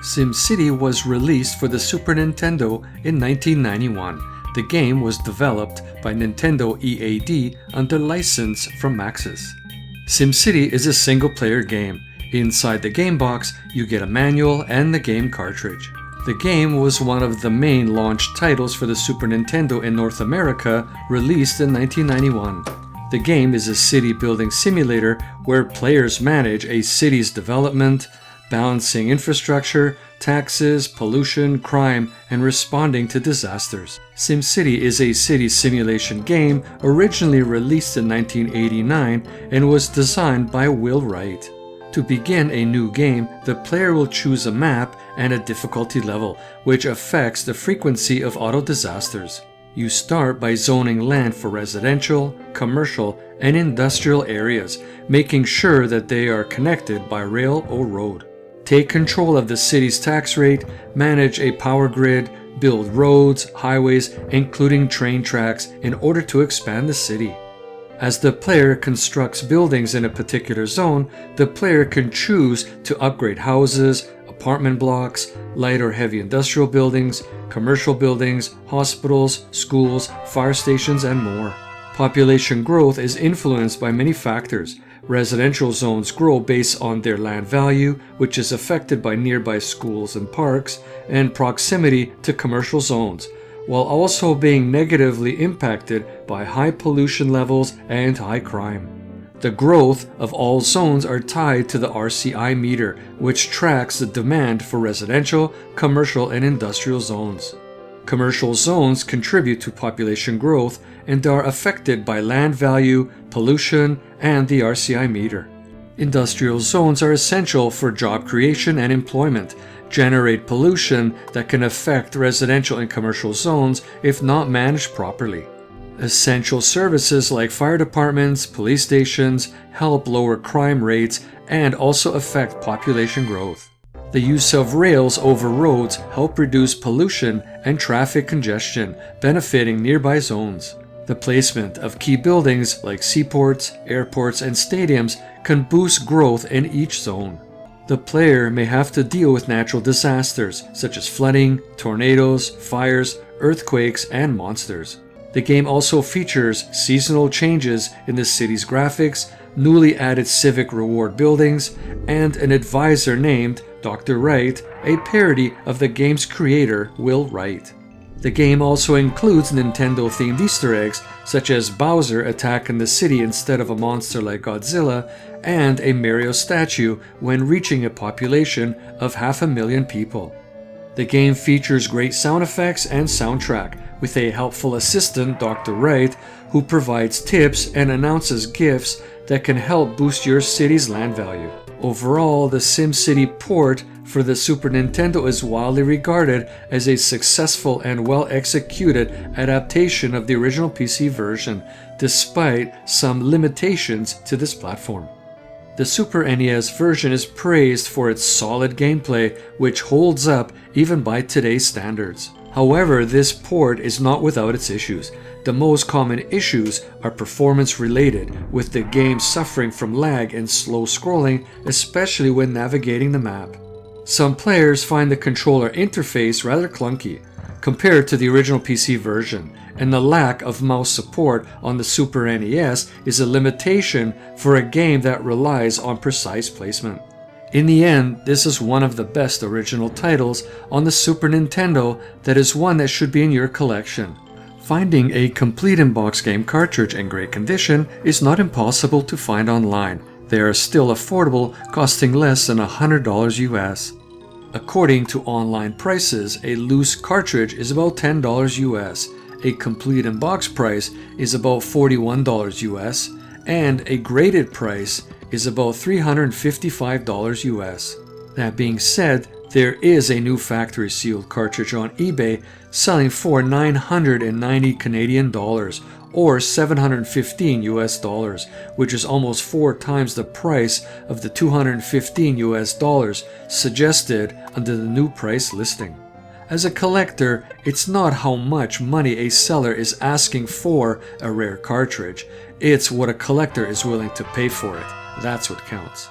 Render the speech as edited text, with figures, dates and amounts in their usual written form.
SimCity was released for the Super Nintendo in 1991. The game was developed by Nintendo EAD under license from Maxis. SimCity is a single-player game. Inside the game box, you get a manual and the game cartridge. The game was one of the main launch titles for the Super Nintendo in North America, released in 1991. The game is a city-building simulator where players manage a city's development, balancing infrastructure, taxes, pollution, crime, and responding to disasters. SimCity is a city simulation game originally released in 1989 and was designed by Will Wright. To begin a new game, the player will choose a map and a difficulty level, which affects the frequency of auto disasters. You start by zoning land for residential, commercial, and industrial areas, making sure that they are connected by rail or road. Take control of the city's tax rate, manage a power grid, build roads, highways, including train tracks, in order to expand the city. As the player constructs buildings in a particular zone, the player can choose to upgrade houses, apartment blocks, light or heavy industrial buildings, commercial buildings, hospitals, schools, fire stations, and more. Population growth is influenced by many factors. Residential zones grow based on their land value, which is affected by nearby schools and parks, and proximity to commercial zones, while also being negatively impacted by high pollution levels and high crime. The growth of all zones are tied to the RCI meter, which tracks the demand for residential, commercial, and industrial zones. Commercial zones contribute to population growth and are affected by land value, pollution, and the RCI meter. Industrial zones are essential for job creation and employment, generate pollution that can affect residential and commercial zones if not managed properly. Essential services like fire departments, police stations help lower crime rates and also affect population growth. The use of rails over roads help reduce pollution and traffic congestion, benefiting nearby zones. The placement of key buildings like seaports, airports, and stadiums can boost growth in each zone. The player may have to deal with natural disasters such as flooding, tornadoes, fires, earthquakes, and monsters. The game also features seasonal changes in the city's graphics, newly added civic reward buildings, and an advisor named Dr. Wright, a parody of the game's creator, Will Wright. The game also includes Nintendo-themed Easter eggs, such as Bowser attacking the city instead of a monster like Godzilla, and a Mario statue when reaching a population of 500,000 people. The game features great sound effects and soundtrack, with a helpful assistant, Dr. Wright, who provides tips and announces gifts that can help boost your city's land value. Overall, the SimCity port for the Super Nintendo is widely regarded as a successful and well-executed adaptation of the original PC version, despite some limitations to this platform. The Super NES version is praised for its solid gameplay, which holds up even by today's standards. However, this port is not without its issues. The most common issues are performance-related, with the game suffering from lag and slow scrolling, especially when navigating the map. Some players find the controller interface rather clunky compared to the original PC version, and the lack of mouse support on the Super NES is a limitation for a game that relies on precise placement. In the end, this is one of the best original titles on the Super Nintendo that is one that should be in your collection. Finding a complete in-box game cartridge in great condition is not impossible to find online. They are still affordable, costing less than $100 US. According to online prices, a loose cartridge is about $10 US, a complete in-box price is about $41 US, and a graded price is about $355 US. That being said, there is a new factory sealed cartridge on eBay selling for 990 Canadian dollars or 715 US dollars, which is almost 4 times the price of the 215 US dollars suggested under the new price listing. As a collector, it's not how much money a seller is asking for a rare cartridge, it's what a collector is willing to pay for it. That's what counts.